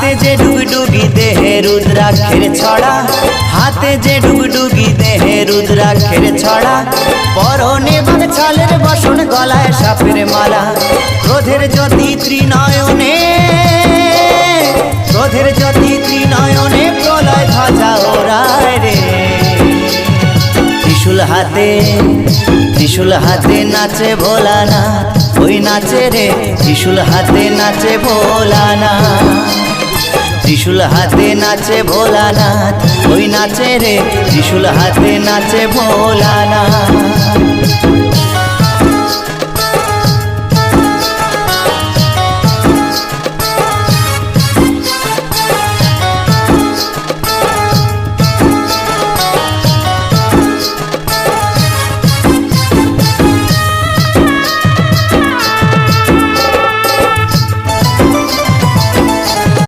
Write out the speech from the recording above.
हाथे जे डुगडुगी देहे रुद्राक्षेर छड़ा, हाथे जे डुगडुगी देहे रुद्राक्षेर छड़ा, परने बाग छालेर बसन गलाय सापेर माला। क्रोधेर ज्योति त्रिनयने, क्रोधेर ज्योति त्रिनयने प्रलय ध्वजा ओराय रे। त्रिशूल हाथे, त्रिशूल हाथे नाचे भोलानाथ, ওই নাচে রে ত্রিশূল হাতে নাচে ভোলানাথ। ত্রিশূল হাতে নাচে ভোলানাথ, ওই নাচে রে ত্রিশূল হাতে নাচে ভোলানাথ।